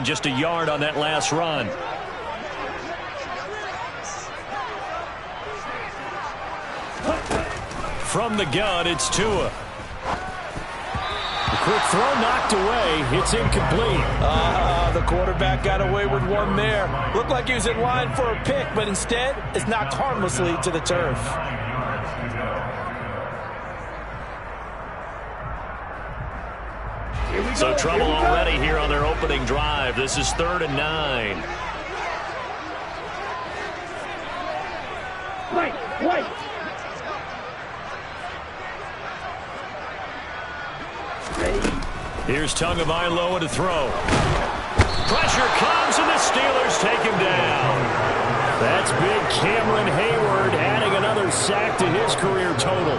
Just a yard on that last run. From the gun, it's Tua. The quick throw knocked away. It's incomplete. The quarterback got away with one there. Looked like he was in line for a pick, but instead, it's knocked harmlessly to the turf. So trouble already here on their opening drive. This is 3rd and 9. Wait. Here's Tagovailoa to throw. Pressure comes, and the Steelers take him down. That's big Cameron Hayward adding another sack to his career total.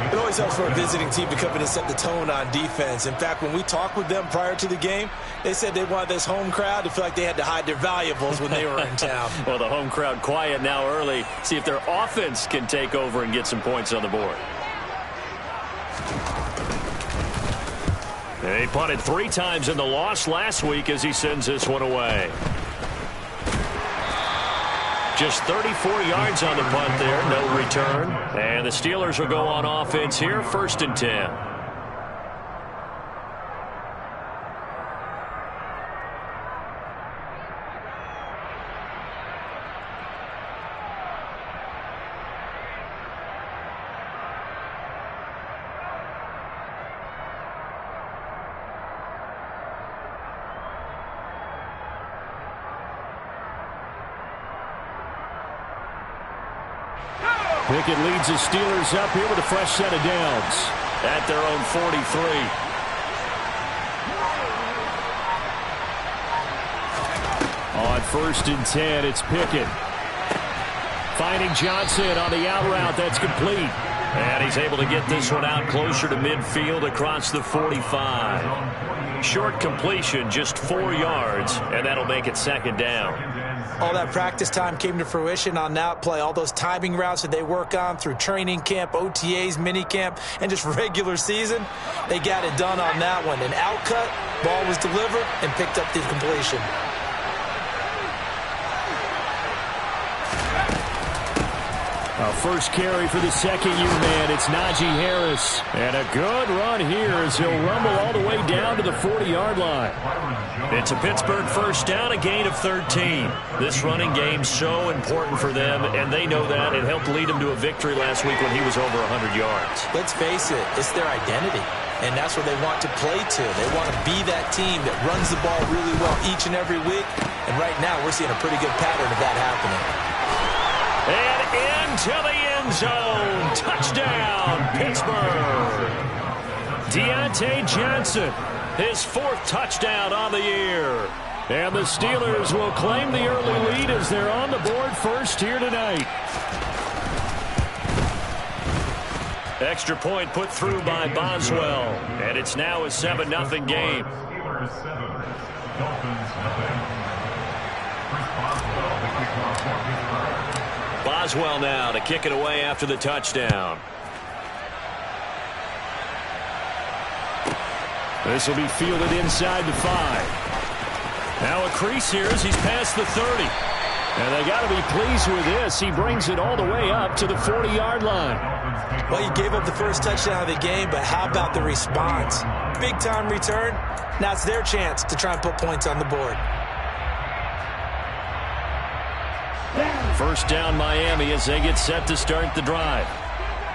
It always helps for a visiting team to come in and set the tone on defense. In fact, when we talked with them prior to the game, they said they wanted this home crowd to feel like they had to hide their valuables when they were in town. Well, the home crowd quiet now early. See if their offense can take over and get some points on the board. They punted 3 times in the loss last week as he sends this one away. Just 34 yards on the punt there, no return. And the Steelers will go on offense here, 1st and 10. Pickett leads the Steelers up here with a fresh set of downs at their own 43. On 1st and 10, it's Pickett. Finding Johnson on the out route. That's complete. And he's able to get this one out closer to midfield across the 45. Short completion, just 4 yards, and that'll make it 2nd down. All that practice time came to fruition on that play. All those timing routes that they work on through training camp, OTAs, minicamp, and just regular season, they got it done on that one. An outcut, ball was delivered, and picked up the completion. First carry for the second-year man. It's Najee Harris. And a good run here as he'll rumble all the way down to the 40-yard line. It's a Pittsburgh first down, a gain of 13. This running game's so important for them, and they know that. It helped lead them to a victory last week when he was over 100 yards. Let's face it, it's their identity. And that's what they want to play to. They want to be that team that runs the ball really well each and every week. And right now, we're seeing a pretty good pattern of that happening. And into the end zone. Touchdown, Pittsburgh. Deontay Johnson, his 4th touchdown on the year. And the Steelers will claim the early lead as they're on the board first here tonight. Extra point put through by Boswell. And it's now a 7-0 game. Boswell now to kick it away after the touchdown. This will be fielded inside the 5. Now a crease here as he's past the 30. And they got to be pleased with this. He brings it all the way up to the 40-yard line. Well, you gave up the first touchdown of the game, but how about the response? Big-time return. Now it's their chance to try and put points on the board. First down Miami as they get set to start the drive.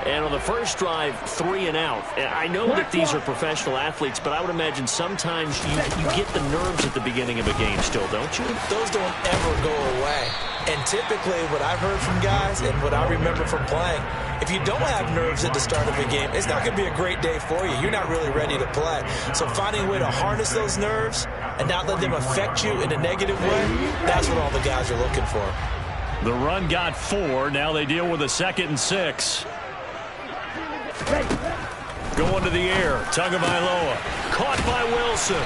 And on the first drive, 3 and out. I know that these are professional athletes, but I would imagine sometimes you get the nerves at the beginning of a game still, don't you? Those don't ever go away. And typically what I've heard from guys and what I remember from playing, if you don't have nerves at the start of a game, it's not going to be a great day for you. You're not really ready to play. So finding a way to harness those nerves and not let them affect you in a negative way, that's what all the guys are looking for. The run got 4. Now they deal with a 2nd and 6. Going to the air. Tagovailoa. Caught by Wilson.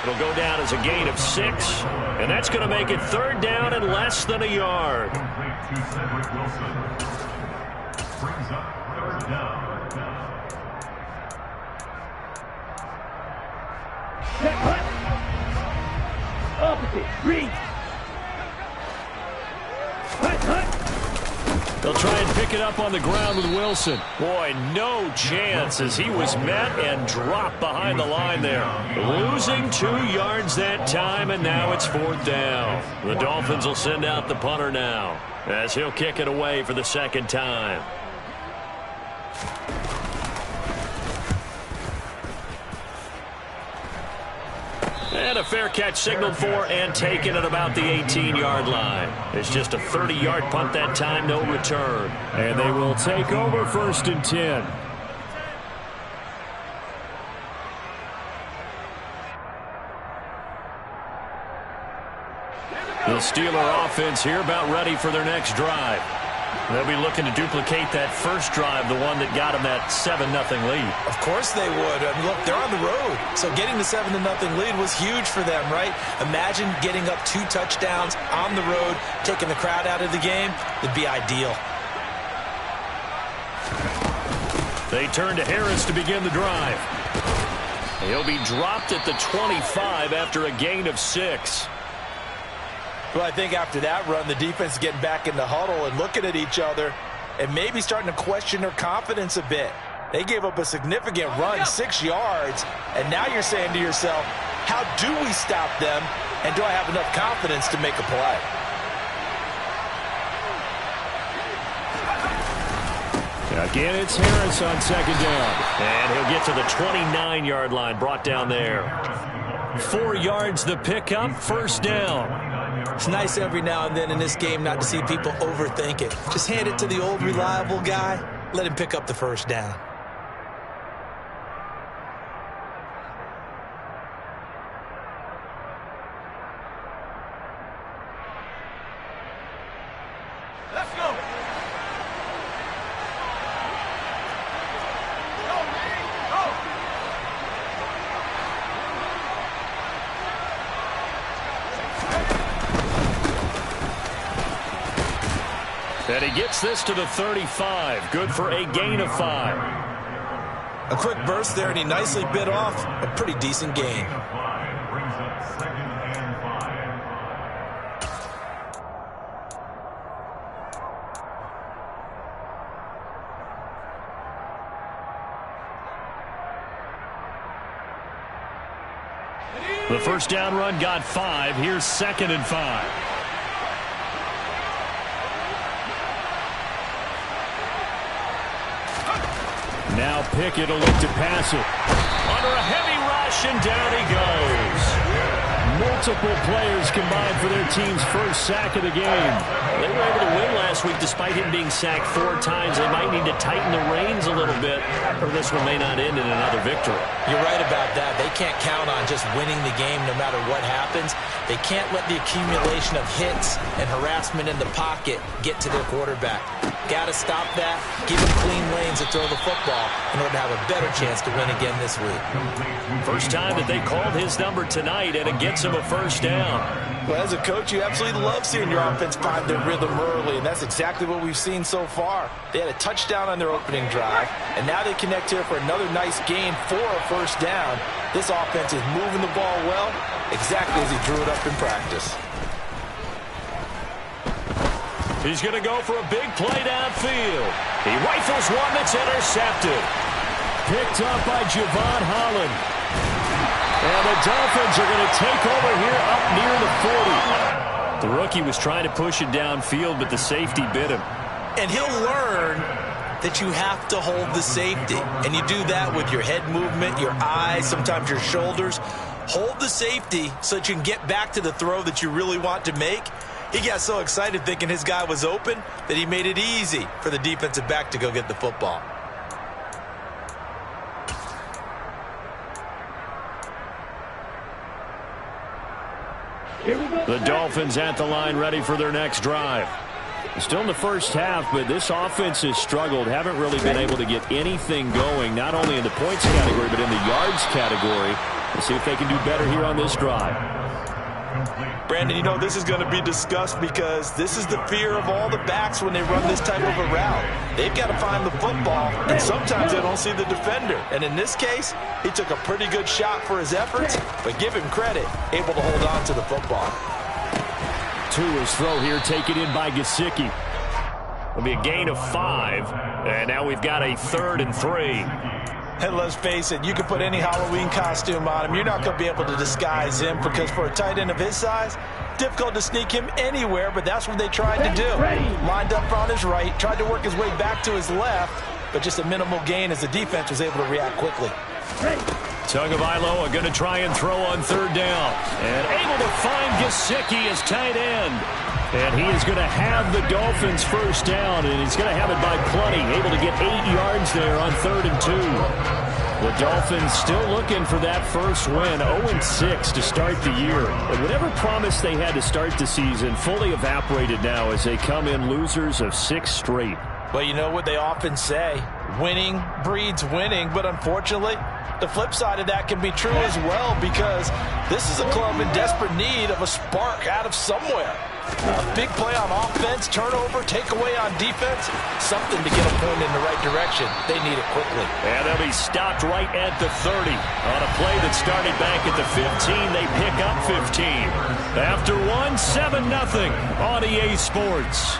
It'll go down as a gain of 6. And that's going to make it 3rd down and less than a yard. They'll try and pick it up on the ground with Wilson. Boy, no chance as he was met and dropped behind the line there. Losing 2 yards that time, and now it's 4th down. The Dolphins will send out the punter now as he'll kick it away for the 2nd time. And a fair catch signaled for and taken at about the 18-yard line. It's just a 30-yard punt that time, no return. And they will take over 1st and 10. The Steeler offense here about ready for their next drive. They'll be looking to duplicate that first drive, the one that got them that 7-0 lead. Of course they would. I mean, look, they're on the road. So getting the 7-0 lead was huge for them, right? Imagine getting up 2 touchdowns on the road, taking the crowd out of the game. It'd be ideal. They turn to Harris to begin the drive. He'll be dropped at the 25 after a gain of 6. Well, I think after that run, the defense is getting back in the huddle and looking at each other and maybe starting to question their confidence a bit. They gave up a significant run, 6 yards, and now you're saying to yourself, how do we stop them, and do I have enough confidence to make a play? Again, it's Harris on 2nd down. And he'll get to the 29-yard line, brought down there. 4 yards the pickup, 1st down. It's nice every now and then in this game not to see people overthink it. Just hand it to the old reliable guy. Let him pick up the 1st down. Let's go. And he gets this to the 35. Good for a gain of 5. A quick burst there, and he nicely bit off a pretty decent gain. The 1st down run got 5. Here's 2nd and 5. Now Pickett will look to pass it. Under a heavy rush, and down he goes. Multiple players combined for their team's 1st sack of the game. They were able to win last week despite him being sacked 4 times. They might need to tighten the reins a little bit, or this one may not end in another victory. You're right about that. They can't count on just winning the game no matter what happens. They can't let the accumulation of hits and harassment in the pocket get to their quarterback. Got to stop that, give him clean lanes to throw the football in order to have a better chance to win again this week. First time that they called his number tonight, and it gets him a 1st down. Well, as a coach, you absolutely love seeing your offense find their rhythm early, and that's exactly what we've seen so far. They had a touchdown on their opening drive, and now they connect here for another nice gain for a 1st down. This offense is moving the ball well, exactly as he drew it up in practice. He's going to go for a big play downfield. He rifles one that's intercepted. Picked up by Javon Holland. And the Dolphins are going to take over here up near the 40. The rookie was trying to push it downfield, but the safety bit him. And he'll learn that you have to hold the safety. And you do that with your head movement, your eyes, sometimes your shoulders. Hold the safety so that you can get back to the throw that you really want to make. He got so excited thinking his guy was open that he made it easy for the defensive back to go get the football. The Dolphins at the line ready for their next drive. Still in the 1st half, but this offense has struggled. Haven't really been able to get anything going, not only in the points category, but in the yards category. Let's see if they can do better here on this drive. Brandon, you know, this is going to be discussed because this is the fear of all the backs when they run this type of a route. They've got to find the football, and sometimes they don't see the defender. And in this case, he took a pretty good shot for his efforts, but give him credit, able to hold on to the football. To his throw here, taken in by Gesicki. It'll be a gain of 5, and now we've got a 3rd and 3. And let's face it, you can put any Halloween costume on him. You're not going to be able to disguise him because for a tight end of his size, difficult to sneak him anywhere, but that's what they tried to do. Lined up on his right, tried to work his way back to his left, but just a minimal gain as the defense was able to react quickly. Tagovailoa going to try and throw on 3rd down. And able to find Gesicki as tight end. And he is going to have the Dolphins first down, and he's going to have it by plenty. Able to get 8 yards there on 3rd and 2. The Dolphins still looking for that first win, 0-6 to start the year. And whatever promise they had to start the season fully evaporated now as they come in losers of 6 straight. Well, you know what they often say, winning breeds winning, but unfortunately, the flip side of that can be true as well because this is a club in desperate need of a spark out of somewhere. A big play on offense, turnover, takeaway on defense, something to get a point in the right direction. They need it quickly. And they'll be stopped right at the 30. On a play that started back at the 15, they pick up 15. After 1, 7-0 on EA Sports.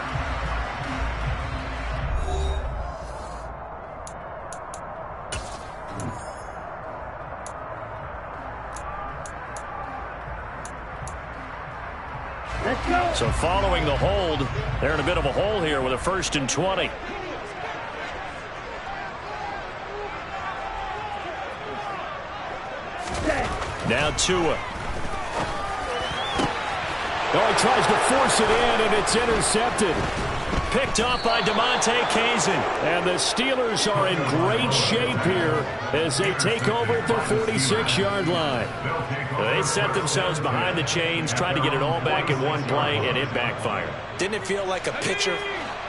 So following the hold, they're in a bit of a hole here with a 1st and 20. Now Tua. Oh, he tries to force it in, and it's intercepted. Picked off by DeMonte Kazin. And the Steelers are in great shape here as they take over at their 46-yard line. They set themselves behind the chains, tried to get it all back in one play, and it backfired. Didn't it feel like a pitcher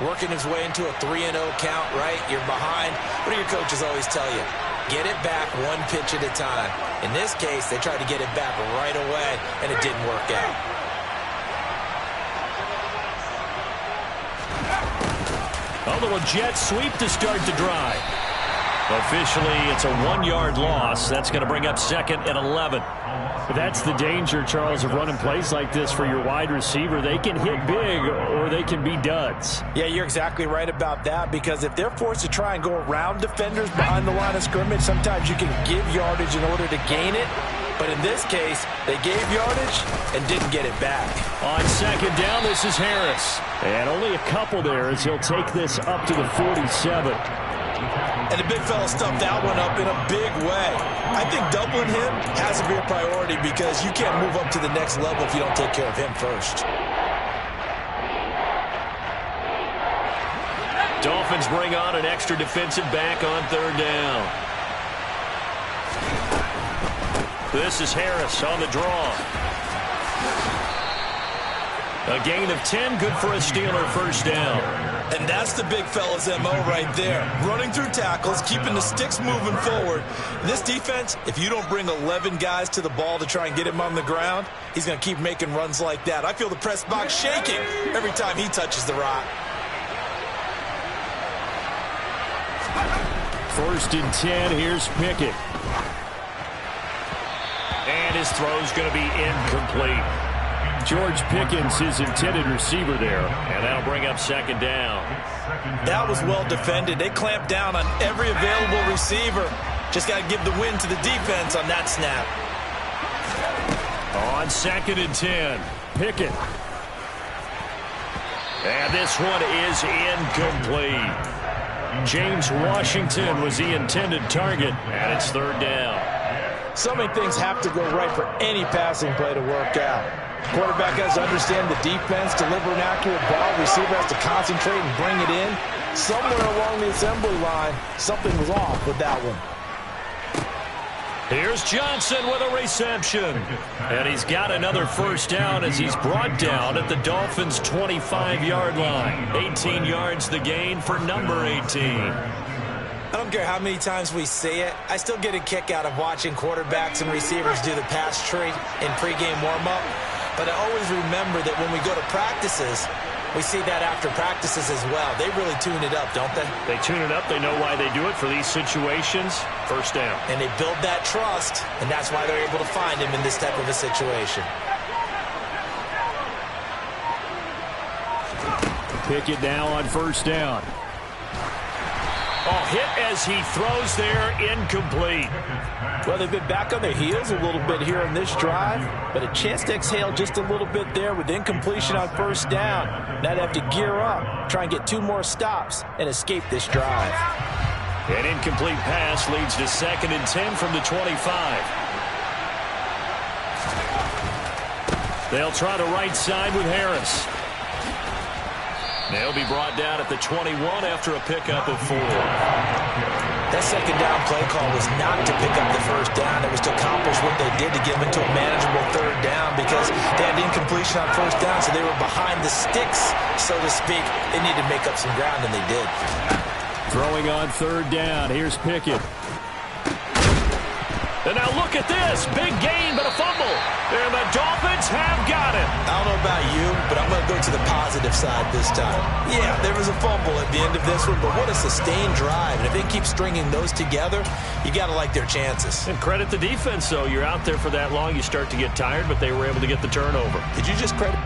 working his way into a 3-0 count, right? You're behind. What do your coaches always tell you? Get it back one pitch at a time. In this case, they tried to get it back right away, and it didn't work out. A little jet sweep to start the drive. Officially, it's a 1-yard loss. That's going to bring up 2nd and 11. That's the danger, Charles, of running plays like this for your wide receiver. They can hit big or they can be duds. Yeah, you're exactly right about that because if they're forced to try and go around defenders behind the line of scrimmage, sometimes you can give yardage in order to gain it. But in this case, they gave yardage and didn't get it back. On 2nd down, this is Harris. And only a couple there as he'll take this up to the 47. And the big fella stuffed that one up in a big way. I think doubling him has to be a priority because you can't move up to the next level if you don't take care of him first. Dolphins bring on an extra defensive back on 3rd down. This is Harris on the draw. A gain of 10, good for a Steeler first down. And that's the big fella's MO right there. Running through tackles, keeping the sticks moving forward. This defense, if you don't bring 11 guys to the ball to try and get him on the ground, he's going to keep making runs like that. I feel the press box shaking every time he touches the rock. 1st and 10, here's Pickett. And his throw's going to be incomplete. George Pickens, his intended receiver there. And that'll bring up 2nd down. That was well defended. They clamped down on every available receiver. Just got to give the win to the defense on that snap. On 2nd and 10, Pickett. And this one is incomplete. James Washington was the intended target, and it's 3rd down. So many things have to go right for any passing play to work out. Quarterback has to understand the defense, deliver an accurate ball. Receiver has to concentrate and bring it in. Somewhere along the assembly line, something was off with that one. Here's Johnson with a reception. And he's got another first down as he's brought down at the Dolphins' 25-yard line. 18 yards the gain for number 18. I don't care how many times we say it, I still get a kick out of watching quarterbacks and receivers do the pass tree in pregame warm-up. But I always remember that when we go to practices, we see that after practices as well. They really tune it up, don't they? They tune it up. They know why they do it for these situations. First down. And they build that trust, and that's why they're able to find him in this type of a situation. Pickett now on first down. Oh, hit as he throws there, incomplete. Well, they've been back on their heels a little bit here on this drive, but a chance to exhale just a little bit there with incompletion on first down. Now they have to gear up, try and get 2 more stops, and escape this drive. An incomplete pass leads to 2nd and 10 from the 25. They'll try to right side with Harris. They'll be brought down at the 21 after a pickup of 4. That second down play call was not to pick up the first down. It was to accomplish what they did to get them into a manageable 3rd down because they had incompletion on first down, so they were behind the sticks, so to speak. They needed to make up some ground, and they did. Throwing on 3rd down. Here's Pickett. And now look at this. Big gain, but a fumble. And the Dolphins have got it. I don't know about you, but I'm going to go to the positive side this time. Yeah, there was a fumble at the end of this one, but what a sustained drive. And if they keep stringing those together, you got to like their chances. And credit the defense, though. You're out there for that long, you start to get tired, but they were able to get the turnover. Did you just credit?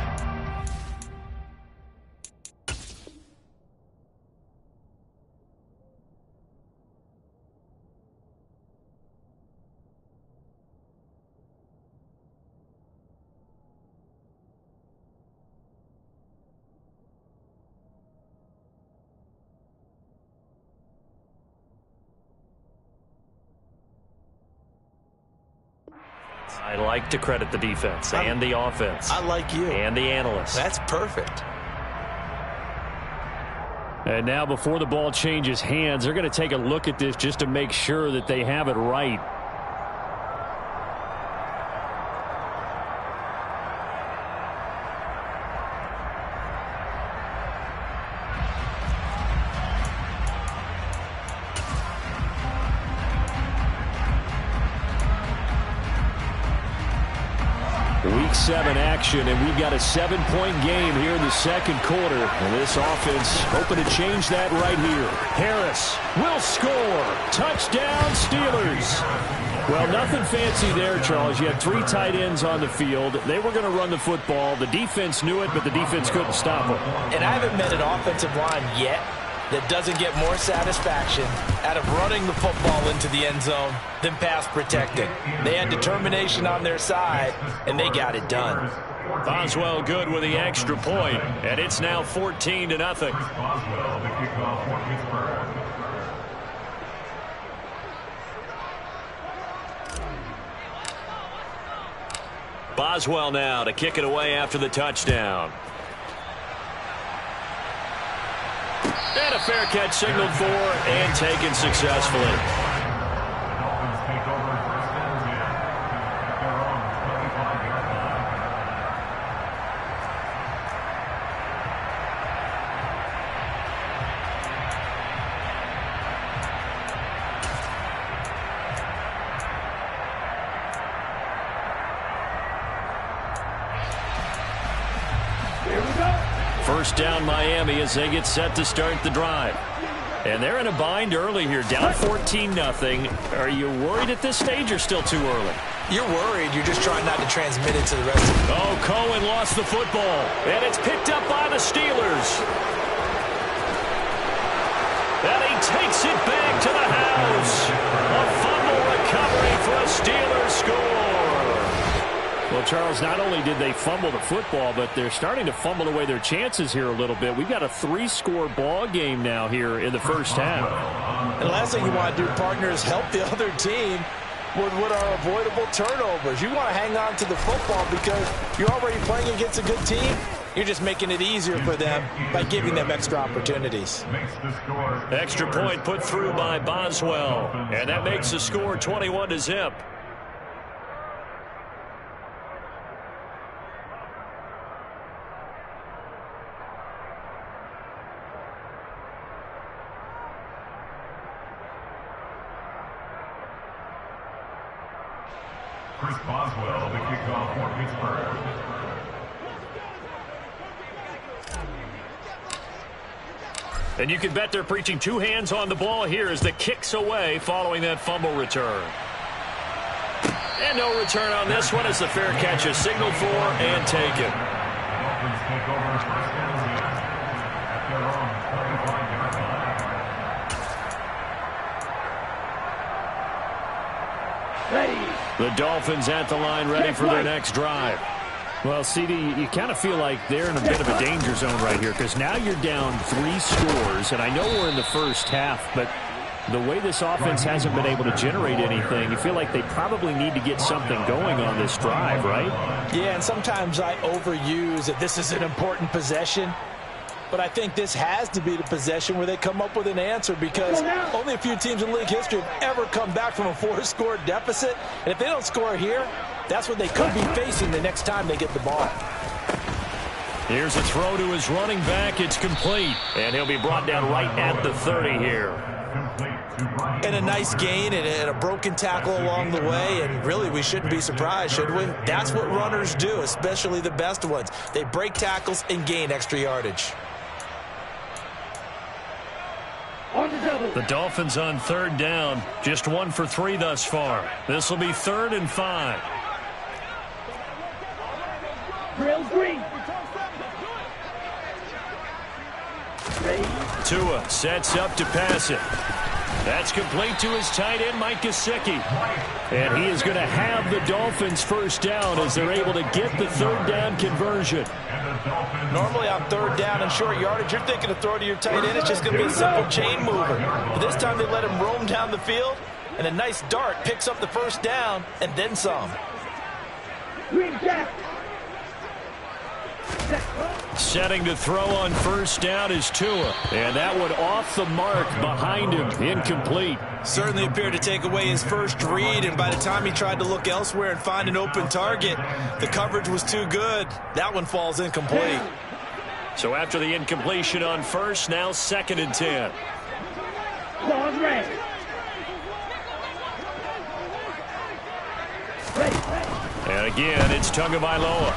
I like to credit the defense and the offense. I like you. And the analysts. That's perfect. And now before the ball changes hands, they're going to take a look at this just to make sure that they have it right. Week 7 action, and we've got a 7-point game here in the second quarter. And this offense hoping to change that right here. Harris will score. Touchdown, Steelers. Well, nothing fancy there, Charles. You had 3 tight ends on the field. They were going to run the football. The defense knew it, but the defense couldn't stop them. And I haven't met an offensive line yet that doesn't get more satisfaction out of running the football into the end zone than pass protecting. They had determination on their side, and they got it done. Boswell good with the extra point, and it's now 14-0. Boswell now to kick it away after the touchdown. And a fair catch signaled for and taken successfully. First down Miami as they get set to start the drive. And they're in a bind early here, down 14-0. Are you worried at this stage or still too early? You're worried. You're just trying not to transmit it to the rest of them. Oh, Cohen lost the football. And it's picked up by the Steelers. And he takes it back to the house. A fumble recovery for a Steelers score. Well, Charles, not only did they fumble the football, but they're starting to fumble away their chances here a little bit. We've got a 3-score ball game now here in the first half. And the last thing you want to do, partner, is help the other team with what are avoidable turnovers. You want to hang on to the football because you're already playing against a good team. You're just making it easier for them by giving them extra opportunities. Extra point put through by Boswell. And that makes the score 21-0. Chris Boswell, the kickoff for Pittsburgh. And you can bet they're preaching two hands on the ball here as the kick's away following that fumble return. And no return on this one as the fair catch is signaled for and taken. The Dolphins at the line ready for their next drive. Well, CD, you kind of feel like they're in a bit of a danger zone right here because now you're down 3 scores, and I know we're in the first half, but the way this offense hasn't been able to generate anything, you feel like they probably need to get something going on this drive, right? Yeah, and sometimes I overuse that this is an important possession. But I think this has to be the possession where they come up with an answer because only a few teams in league history have ever come back from a 4-score deficit. And if they don't score here, that's what they could be facing the next time they get the ball. Here's a throw to his running back. It's complete. And he'll be brought down right at the 30 here. And a nice gain and a broken tackle along the way. And really, we shouldn't be surprised, should we? That's what runners do, especially the best ones. They break tackles and gain extra yardage. The Dolphins on 3rd down, just 1 for 3 thus far. This will be 3rd and 5. Tua sets up to pass it. That's complete to his tight end, Mike Gesicki. And he is going to have the Dolphins first down as they're able to get the 3rd down conversion. Normally on 3rd down and short yardage, you're thinking to throw to your tight end. It's just going to be a simple chain mover. But this time they let him roam down the field, and a nice dart picks up the first down and then some. Setting to throw on 1st down is Tua. And that one off the mark behind him, incomplete. Certainly appeared to take away his first read, and by the time he tried to look elsewhere and find an open target, the coverage was too good. That one falls incomplete. So after the incompletion on 1st, now 2nd and 10. And again, it's Tagovailoa.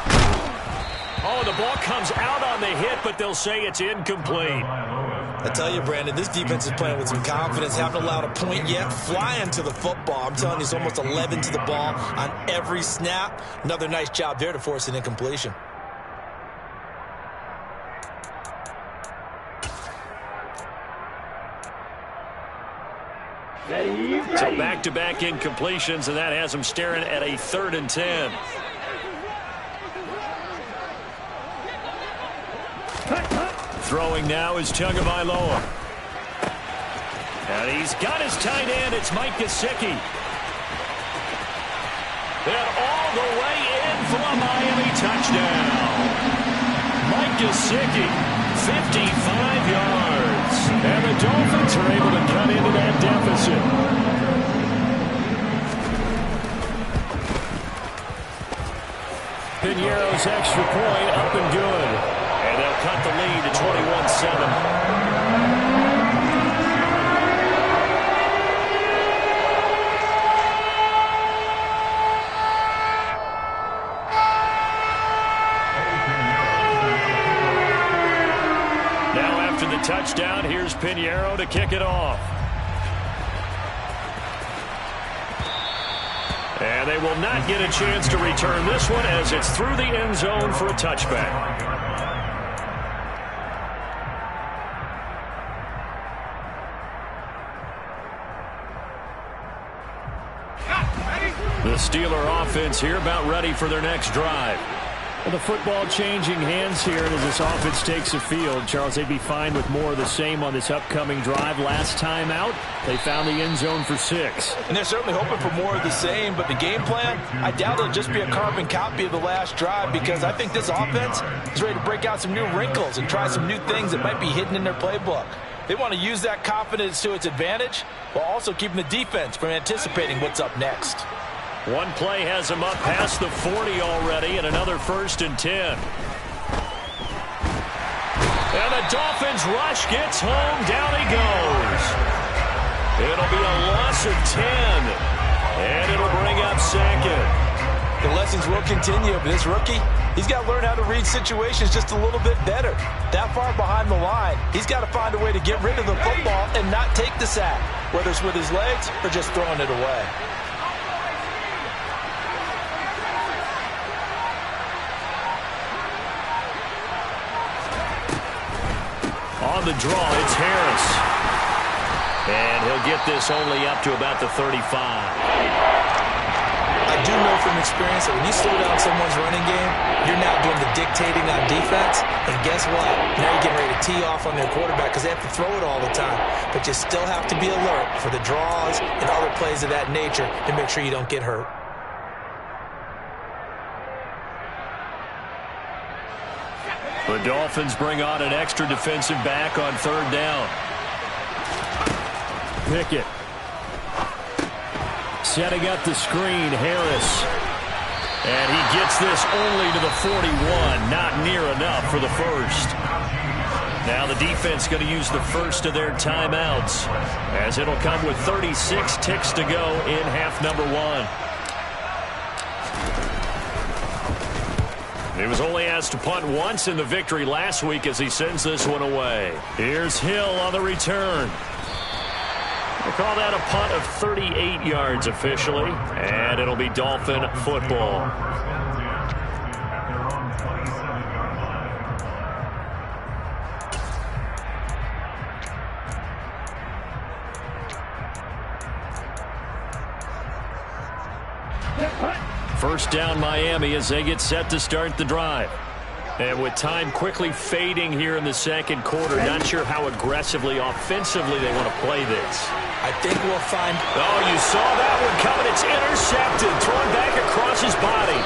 Oh, the ball comes out on the hit, but they'll say it's incomplete. I tell you, Brandon, this defense is playing with some confidence. Haven't allowed a point yet. Flying to the football. I'm telling you, it's almost 11 to the ball on every snap. Another nice job there to force an incompletion. So back-to-back incompletions, and that has them staring at a 3rd and 10. Throwing now is Tagovailoa. And he's got his tight end. It's Mike Gesicki. And all the way in for a Miami touchdown. Mike Gesicki, 55 yards. And the Dolphins are able to cut into that deficit. Pinheiro's extra point up and good. And they'll cut the lead to 21-7. Now after the touchdown, here's Pinheiro to kick it off. And they will not get a chance to return this one as it's through the end zone for a touchback. The Steeler offense here about ready for their next drive. Well, the football changing hands here as this offense takes the field. Charles, they'd be fine with more of the same on this upcoming drive. Last time out, they found the end zone for 6. And they're certainly hoping for more of the same, but the game plan, I doubt it'll just be a carbon copy of the last drive because I think this offense is ready to break out some new wrinkles and try some new things that might be hidden in their playbook. They want to use that confidence to its advantage while also keeping the defense from anticipating what's up next. One play has him up past the 40 already, and another 1st and 10. And the Dolphins rush gets home. Down he goes. It'll be a loss of 10. And it'll bring up 2nd. The lessons will continue, but this rookie, he's got to learn how to read situations just a little bit better. That far behind the line, he's got to find a way to get rid of the football and not take the sack, whether it's with his legs or just throwing it away. On the draw, it's Harris. And he'll get this only up to about the 35. I do know from experience that when you slow down someone's running game, you're now doing the dictating on defense. And guess what? Now you're getting ready to tee off on their quarterback because they have to throw it all the time. But you still have to be alert for the draws and other plays of that nature to make sure you don't get hurt. The Dolphins bring on an extra defensive back on third down. Pickett. Setting up the screen, Harris. And he gets this only to the 41. Not near enough for the first. Now the defense going to use the first of their timeouts, as it'll come with 36 ticks to go in half number one. He was only asked to punt once in the victory last week as he sends this one away. Here's Hill on the return. We'll call that a punt of 38 yards officially, and it'll be Dolphin football. First down Miami as they get set to start the drive. And with time quickly fading here in the second quarter, not sure how aggressively, offensively they want to play this. I think we'll find... Oh, you saw that one coming. It's intercepted. Thrown back across his body.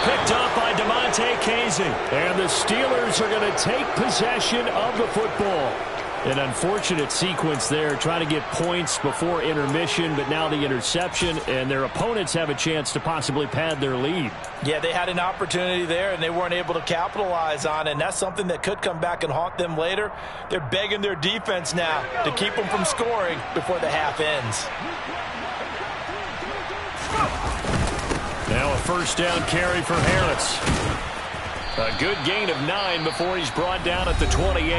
Picked up by Damontae Kazee. And the Steelers are going to take possession of the football. An unfortunate sequence there, trying to get points before intermission, but now the interception, and their opponents have a chance to possibly pad their lead. Yeah, they had an opportunity there, and they weren't able to capitalize on it, and that's something that could come back and haunt them later. They're begging their defense now to keep them from scoring before the half ends. Now a first down carry for Harris. A good gain of 9 before he's brought down at the 28.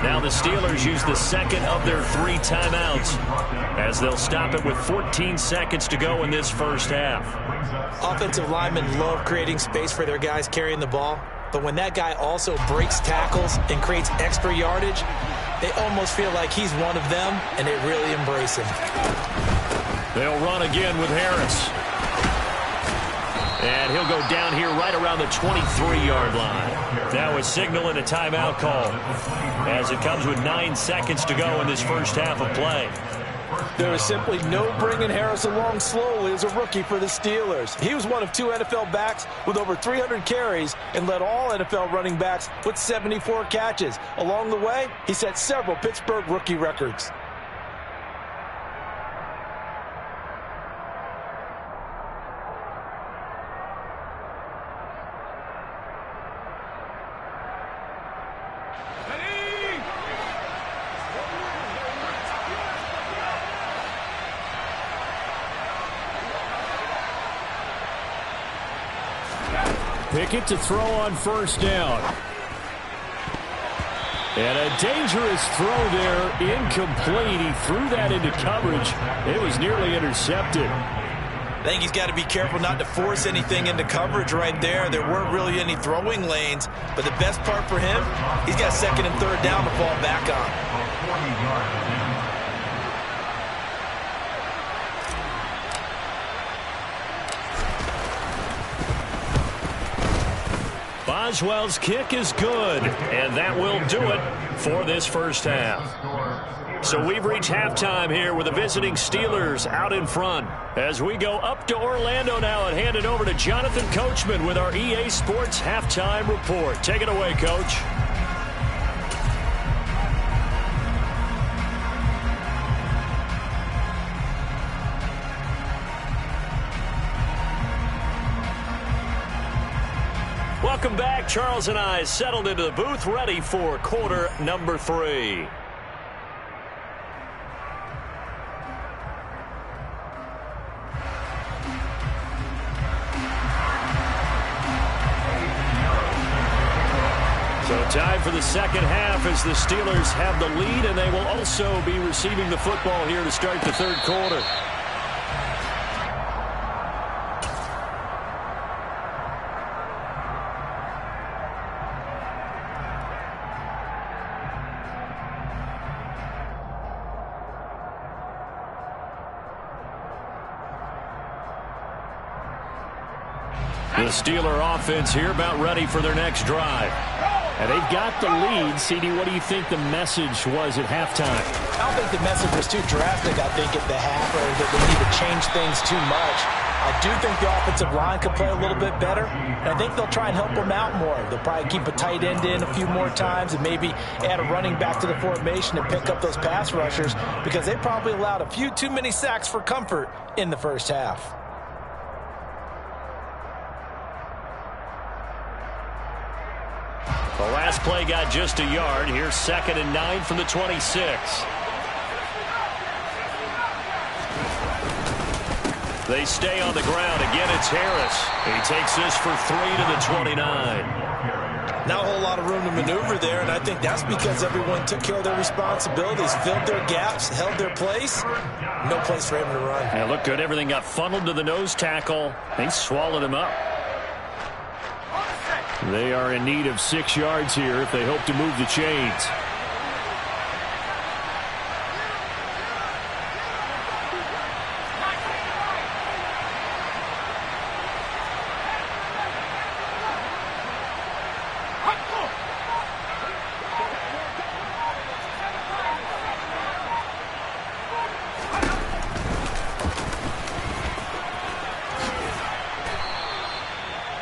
Now the Steelers use the second of their 3 timeouts as they'll stop it with 14 seconds to go in this first half. Offensive linemen love creating space for their guys carrying the ball, but when that guy also breaks tackles and creates extra yardage, they almost feel like he's one of them, and they really embrace him. They'll run again with Harris. And he'll go down here right around the 23-yard line. Now is signaling a timeout call as it comes with 9 seconds to go in this first half of play. There is simply no bringing Harris along slowly as a rookie for the Steelers. He was one of 2 NFL backs with over 300 carries and led all NFL running backs with 74 catches. Along the way, he set several Pittsburgh rookie records. Pickett to throw on first down. And a dangerous throw there, incomplete. He threw that into coverage. It was nearly intercepted. I think he's got to be careful not to force anything into coverage right there. There weren't really any throwing lanes, but the best part for him, he's got second and third down to fall back on. Boswell's kick is good, and that will do it for this first half. So we've reached halftime here with the visiting Steelers out in front. As we go up to Orlando now and hand it over to Jonathan Coachman with our EA Sports Halftime Report. Take it away, Coach. Welcome back. Charles and I settled into the booth, ready for quarter number 3. So time for the second half as the Steelers have the lead, and they will also be receiving the football here to start the third quarter. The Steeler offense here about ready for their next drive. And they've got the lead. CD, what do you think the message was at halftime? I don't think the message was too drastic, I think, at the half, or that they need to change things too much. I do think the offensive line could play a little bit better, and I think they'll try and help them out more. They'll probably keep a tight end in a few more times and maybe add a running back to the formation and pick up those pass rushers, because they probably allowed a few too many sacks for comfort in the first half. The last play got just a yard. Here's 2nd and 9 from the 26. They stay on the ground. Again, it's Harris. He takes this for 3 to the 29. Not a whole lot of room to maneuver there, and I think that's because everyone took care of their responsibilities, filled their gaps, held their place. No place for him to run. Yeah, looked good. Everything got funneled to the nose tackle. They swallowed him up. They are in need of 6 yards here if they hope to move the chains.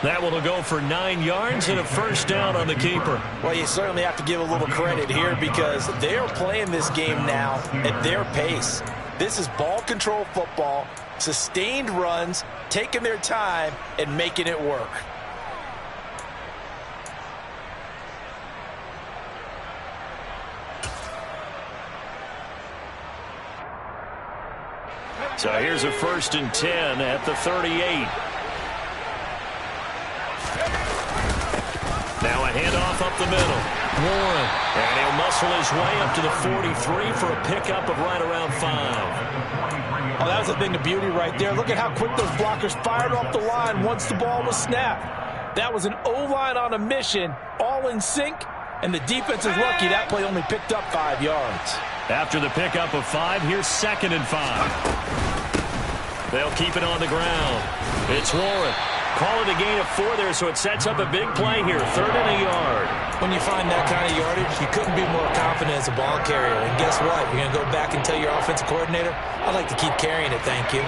That one will go for 9 yards and a first down on the keeper. Well, you certainly have to give a little credit here because they are playing this game now at their pace. This is ball control football, sustained runs, taking their time, and making it work. So here's a 1st and 10 at the 38. Now a handoff up the middle. Warren. And he'll muscle his way up to the 43 for a pickup of right around 5. Oh, that was a thing of beauty right there. Look at how quick those blockers fired off the line once the ball was snapped. That was an O-line on a mission, all in sync, and the defense is lucky that play only picked up 5 yards. After the pickup of 5, here's 2nd and 5. They'll keep it on the ground. It's Warren. Call it a gain of 4 there, so it sets up a big play here. 3rd and a yard. When you find that kind of yardage, you couldn't be more confident as a ball carrier. And guess what? You're going to go back and tell your offensive coordinator, I'd like to keep carrying it, thank you.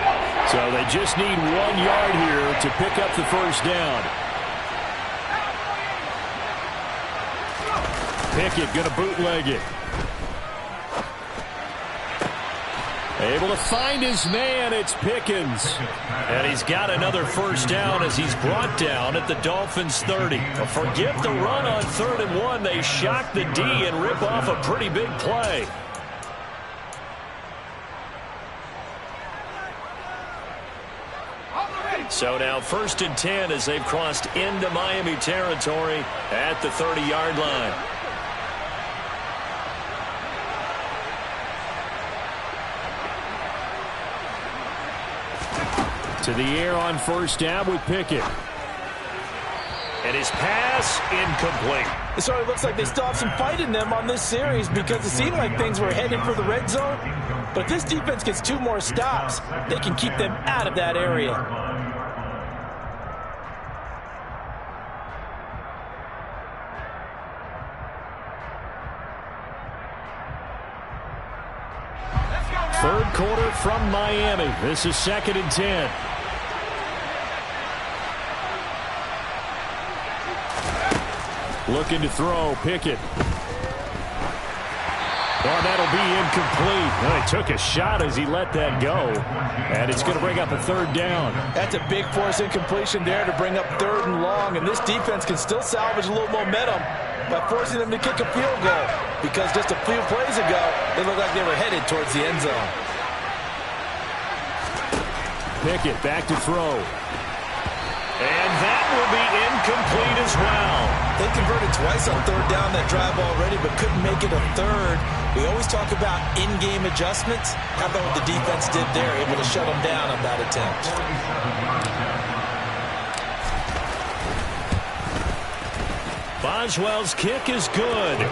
So they just need 1 yard here to pick up the first down. Pickett going to bootleg it. Able to find his man, it's Pickens. And he's got another first down as he's brought down at the Dolphins' 30. But forget the run on 3rd and 1. They shock the D and rip off a pretty big play. So now 1st and 10 as they've crossed into Miami territory at the 30-yard line. To the air on 1st down with Pickett. And his pass incomplete. It sort of looks like they still have some fight in them on this series because it seemed like things were headed for the red zone. But if this defense gets 2 more stops, they can keep them out of that area. Third quarter from Miami. This is 2nd and 10. Looking to throw, Pickett. Oh, that'll be incomplete. Well, he took a shot as he let that go. And it's going to bring up a 3rd down. That's a big force incompletion there to bring up 3rd and long. And this defense can still salvage a little momentum by forcing them to kick a field goal. Because just a few plays ago, they looked like they were headed towards the end zone. Pickett back to throw. And that will be incomplete as well. They they converted twice on third down that drive already, but couldn't make it a third. We always talk about in-game adjustments. How about what the defense did there, able to shut them down on that attempt. Boswell's kick is good.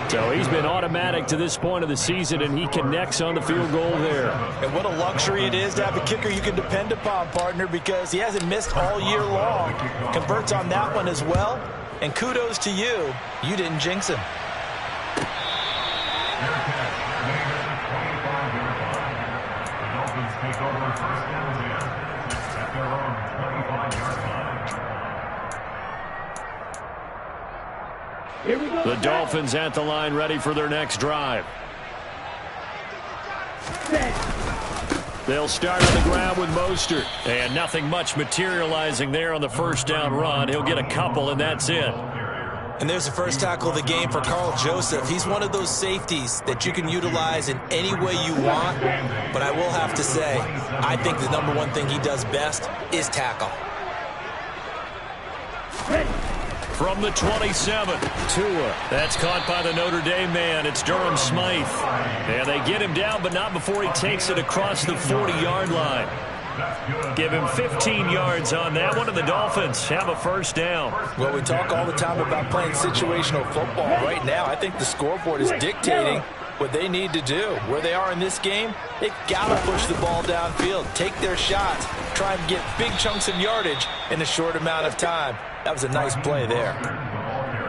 So he's been automatic to this point of the season, and he connects on the field goal there. And what a luxury it is to have a kicker you can depend upon, partner, because he hasn't missed all year long. Converts on that one as well. And kudos to you. You didn't jinx him. The Dolphins at the line, ready for their next drive. They'll start on the ground with Mostert. And nothing much materializing there on the first down run. He'll get a couple, and that's it. And there's the first tackle of the game for Carl Joseph. He's one of those safeties that you can utilize in any way you want. But I will have to say, I think the number one thing he does best is tackle. From the 27, Tua. That's caught by the Notre Dame man. It's Durham Smythe. And they get him down, but not before he takes it across the 40-yard line. Give him 15 yards on that one, and the Dolphins have a first down. Well, we talk all the time about playing situational football. Right now, I think the scoreboard is dictating what they need to do. Where they are in this game, they've got to push the ball downfield, take their shots, try and get big chunks of yardage in a short amount of time. That was a nice play there.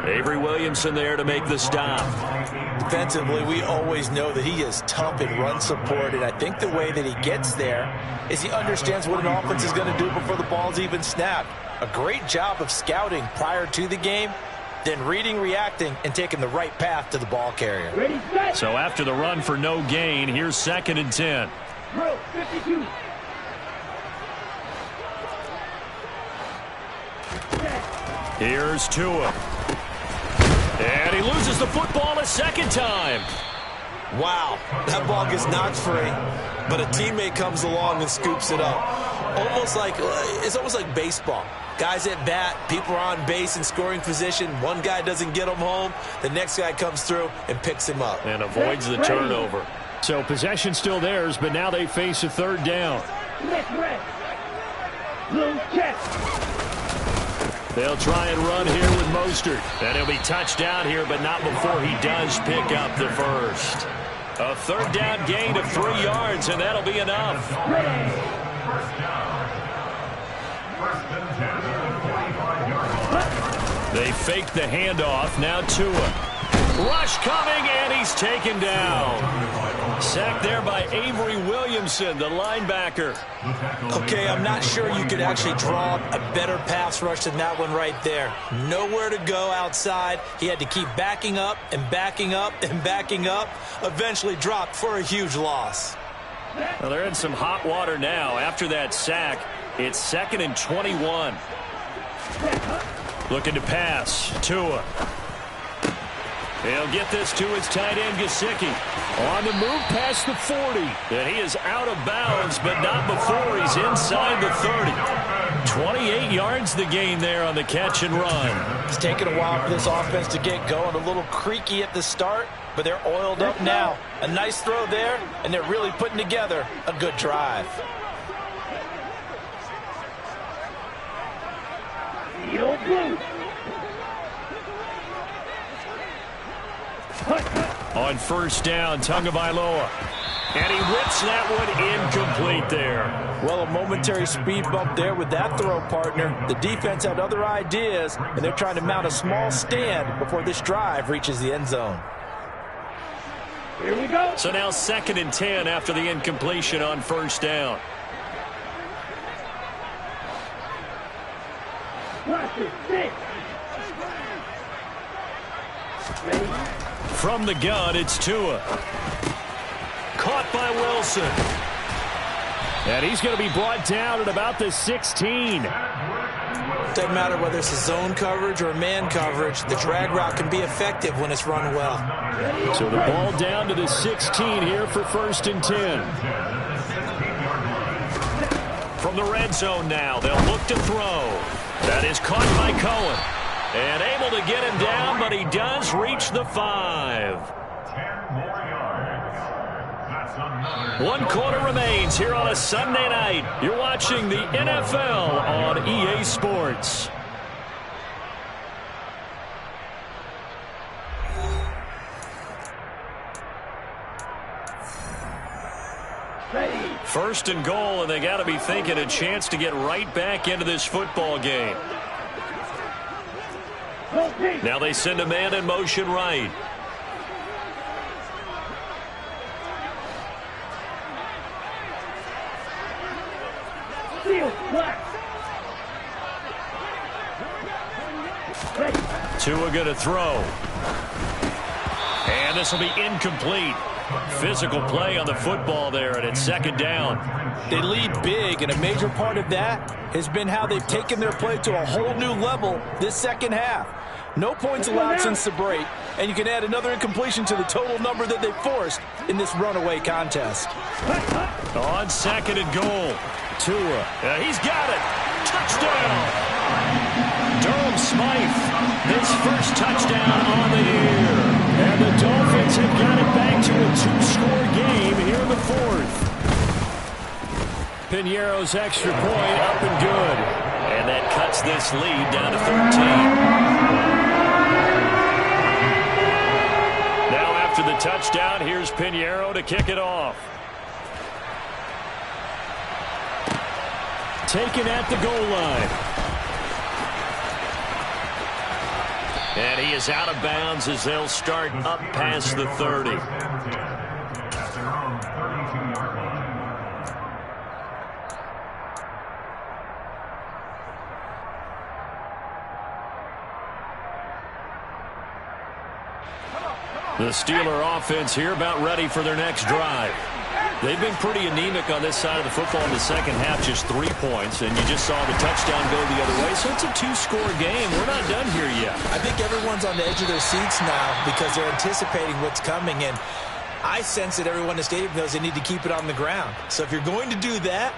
Avery Williamson there to make the stop. Defensively, we always know that he is tough in run support, and I think the way that he gets there is he understands what an offense is going to do before the ball's even snapped. A great job of scouting prior to the game, then reading, reacting, and taking the right path to the ball carrier. So after the run for no gain, here's 2nd and 10. Drill 52. Here's Tua. And he loses the football a second time. Wow, that ball gets knocked free, but a teammate comes along and scoops it up. It's almost like baseball. Guys at bat, people are on base in scoring position. One guy doesn't get him home. The next guy comes through and picks him up. And avoids the turnover. So possession still theirs, but now they face a third down. They'll try and run here with Mostert. And he'll be touched down here, but not before he does pick up the first. A third down gain of 3 yards, and that'll be enough. They fake the handoff. Now Tua. Rush coming, and he's taken down. Sacked there by Avery Williamson, the linebacker. Okay, I'm not sure you could actually draw a better pass rush than that one right there. Nowhere to go outside. He had to keep backing up and backing up and backing up. Eventually dropped for a huge loss. Well, they're in some hot water now. After that sack, it's 2nd and 21. Looking to pass. Tua. He'll get this to his tight end, Gesicki. On the move past the 40. And he is out of bounds, but not before he's inside the 30. 28 yards the gain there on the catch and run. It's taken a while for this offense to get going. A little creaky at the start, but they're oiled up now. A nice throw there, and they're really putting together a good drive. On first down, Tagovailoa. And he whips that one incomplete there. Well, a momentary speed bump there with that throw, partner. The defense had other ideas, and they're trying to mount a small stand before this drive reaches the end zone. Here we go. So now 2nd and 10 after the incompletion on first down. From the gun, it's Tua. Caught by Wilson. And he's going to be brought down at about the 16. Doesn't matter whether it's a zone coverage or man coverage, the drag route can be effective when it's run well. So the ball down to the 16 here for 1st and 10. From the red zone now, they'll look to throw. That is caught by Cohen. And able able to get him down, but he does reach the 5. 10 more yards. That's another. 1 quarter remains here on a Sunday night. You're watching the NFL on EA Sports. First and goal, and they got to be thinking a chance to get right back into this football game. Now they send a man in motion right. Tua going to throw. And this will be incomplete. Physical play on the football there, and it's second down. They lead big, and a major part of that has been how they've taken their play to a whole new level this second half. No points allowed since the break, and you can add another incompletion to the total number that they forced in this runaway contest. On second and goal, Tua. He's got it. Touchdown. Durham Smythe, his first touchdown on the year. And the Dolphins have got it back to a 2-score game here in the 4th. Piñeiro's extra point up and good. And that cuts this lead down to 13. Now after the touchdown, here's Piñeiro to kick it off. Taken at the goal line. And he is out of bounds as they'll start up past the 30. At their own 32-yard line. The Steeler offense here about ready for their next drive. They've been pretty anemic on this side of the football in the second half, just 3 points, and you just saw the touchdown go the other way. So it's a 2-score game. We're not done here yet. I think everyone's on the edge of their seats now because they're anticipating what's coming, and I sense that everyone in the stadium knows they need to keep it on the ground. So if you're going to do that,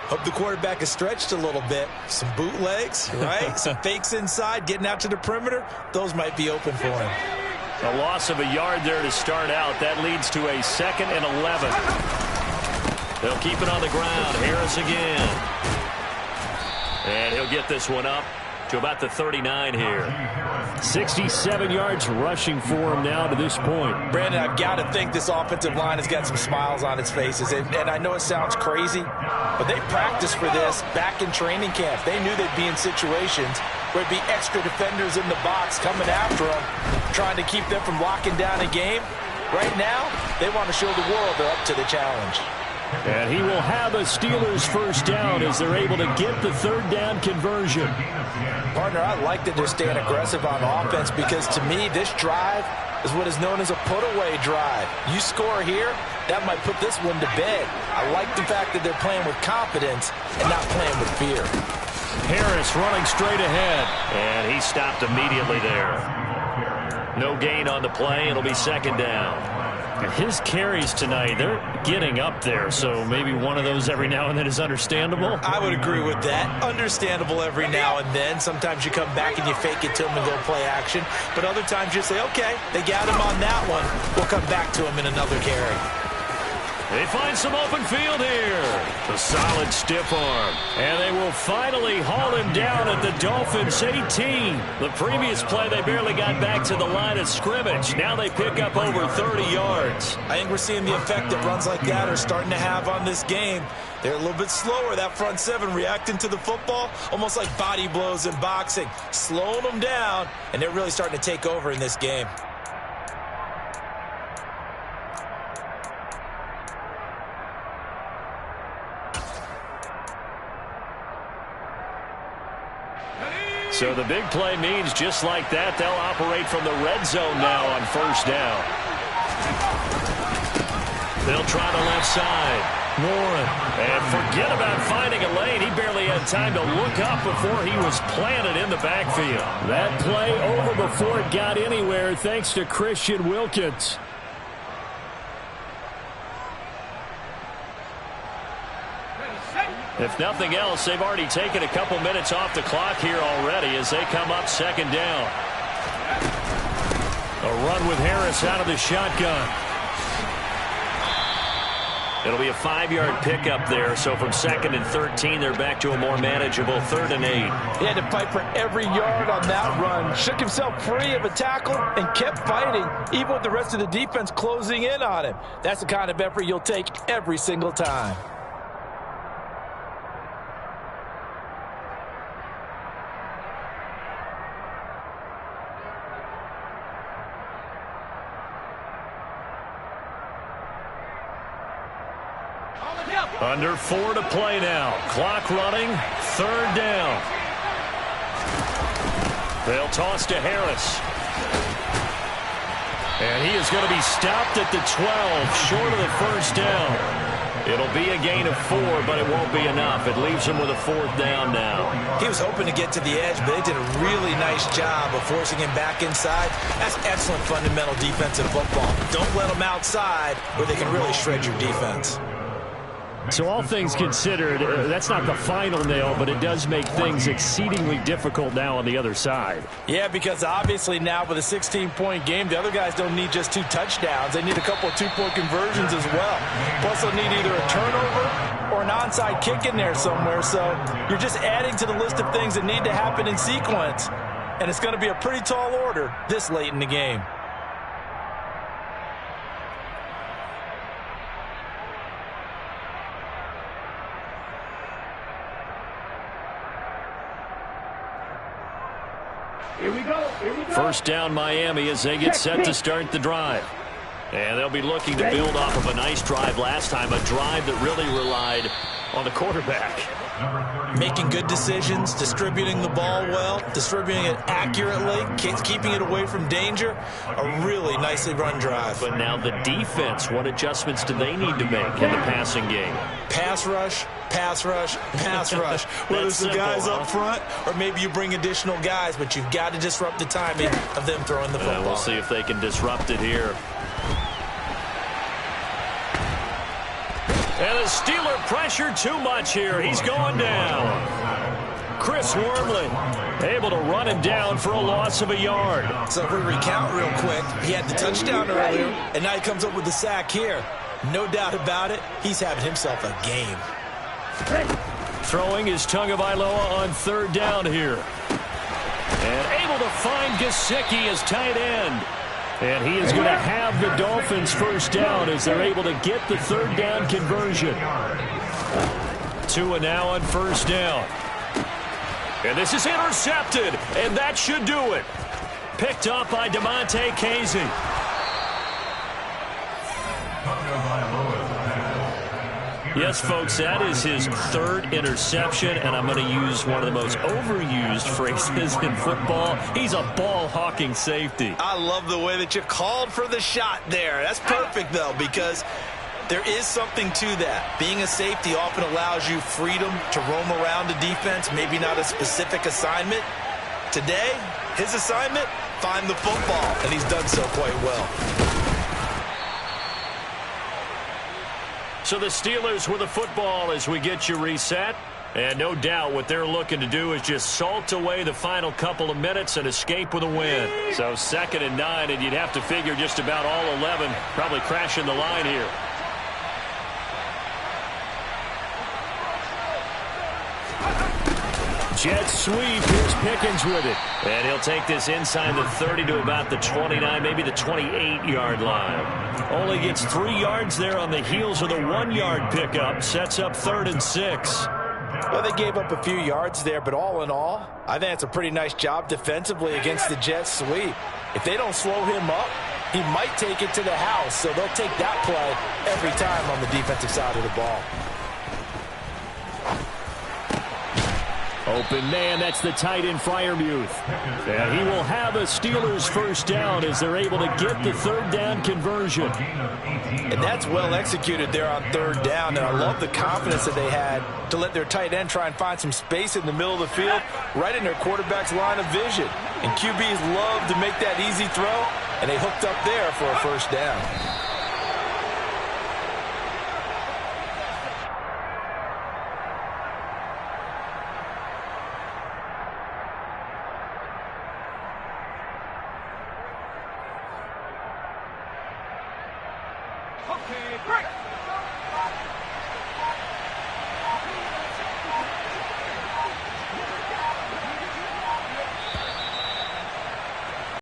hope the quarterback is stretched a little bit. Some bootlegs, right? Some fakes inside, getting out to the perimeter. Those might be open for him. A loss of a yard there to start out. That leads to a 2nd and 11. They'll keep it on the ground. Harris again. And he'll get this one up to about the 39 here. 67 yards rushing for him now to this point. Brandon, I've got to think this offensive line has got some smiles on its faces. And I know it sounds crazy, but they practiced for this back in training camp. They knew they'd be in situations where it'd be extra defenders in the box coming after them, trying to keep them from locking down a game. Right now, they want to show the world they're up to the challenge. And he will have a Steelers first down as they're able to get the third down conversion. Partner, I like that they're staying aggressive on offense because to me, this drive is what is known as a put-away drive. You score here, that might put this one to bed. I like the fact that they're playing with confidence and not playing with fear. Harris running straight ahead, and he stopped immediately there. No gain on the play. It'll be second down. His carries tonight, they're getting up there, so maybe one of those every now and then is understandable. I would agree with that. Understandable every now and then. Sometimes you come back and you fake it to him and go play action, but other times you say, okay, they got him on that one. We'll come back to him in another carry. They find some open field here. A solid stiff arm. And they will finally haul him down at the Dolphins 18. The previous play, they barely got back to the line of scrimmage. Now they pick up over 30 yards. I think we're seeing the effect that runs like that are starting to have on this game. They're a little bit slower, that front seven, reacting to the football, almost like body blows in boxing. Slowing them down, and they're really starting to take over in this game. So the big play means just like that, they'll operate from the red zone now on first down. They'll try the left side. Warren. And forget about finding a lane. He barely had time to look up before he was planted in the backfield. That play over before it got anywhere thanks to Christian Wilkins. If nothing else, they've already taken a couple minutes off the clock here already as they come up second down. A run with Harris out of the shotgun. It'll be a 5-yard pickup there, so from 2nd and 13, they're back to a more manageable 3rd and 8. He had to fight for every yard on that run. Shook himself free of a tackle and kept fighting, even with the rest of the defense closing in on him. That's the kind of effort you'll take every single time. Under 4 to play now. Clock running. 3rd down. They'll toss to Harris. And he is going to be stopped at the 12, short of the 1st down. It'll be a gain of 4, but it won't be enough. It leaves him with a 4th down now. He was hoping to get to the edge, but they did a really nice job of forcing him back inside. That's excellent fundamental defensive football. Don't let them outside where they can really shred your defense. So all things considered, that's not the final nail, but it does make things exceedingly difficult now on the other side. Yeah, because obviously now with a 16-point game, the other guys don't need just 2 touchdowns. They need a couple of 2-point conversions as well. Plus, they'll need either a turnover or an onside kick in there somewhere. So you're just adding to the list of things that need to happen in sequence. And it's going to be a pretty tall order this late in the game. Here we go. Here we go. 1st down Miami as they get set to start the drive. And they'll be looking to build off of a nice drive last time, a drive that really relied on the quarterback. Making good decisions, distributing the ball well, distributing it accurately, keeping it away from danger. A really nicely run drive. But now the defense, what adjustments do they need to make in the passing game? Pass rush, pass rush, pass rush. Whether it's the guys up front or maybe you bring additional guys, but you've got to disrupt the timing of them throwing the football. We'll see if they can disrupt it here. And the Steeler pressure too much here. He's going down. Chris Wormley able to run him down for a loss of a yard. So if we recount real quick, he had the touchdown earlier, and now he comes up with the sack here. No doubt about it, he's having himself a game. Throwing is Tagovailoa on 3rd down here. And able to find Gesicki as tight end. And he is going to have the Dolphins 1st down as they're able to get the 3rd down conversion. Tua now on 1st down. And this is intercepted, and that should do it. Picked up by Damontae Kazee. Yes, folks, that is his 3rd interception, and I'm going to use one of the most overused phrases in football. He's a ball-hawking safety. I love the way that you called for the shot there. That's perfect, though, because there is something to that. Being a safety often allows you freedom to roam around the defense, maybe not a specific assignment. Today, his assignment, find the football, and he's done so quite well. So the Steelers with the football as we get you reset. And no doubt what they're looking to do is just salt away the final couple of minutes and escape with a win. So 2nd and 9, and you'd have to figure just about all 11 probably crashing the line here. Jet sweep. Here's Pickens with it. And he'll take this inside the 30 to about the 29, maybe the 28-yard line. Only gets 3 yards there on the heels of the 1-yard pickup. Sets up 3rd and 6. Well, they gave up a few yards there, but all in all, I think it's a pretty nice job defensively against the jet sweep. If they don't slow him up, he might take it to the house, so they'll take that play every time on the defensive side of the ball. Open man, that's the tight end Freiermuth. And he will have a Steelers 1st down as they're able to get the 3rd down conversion. And that's well executed there on 3rd down. And I love the confidence that they had to let their tight end try and find some space in the middle of the field, right in their quarterback's line of vision. And QBs love to make that easy throw, and they hooked up there for a 1st down. Okay, break.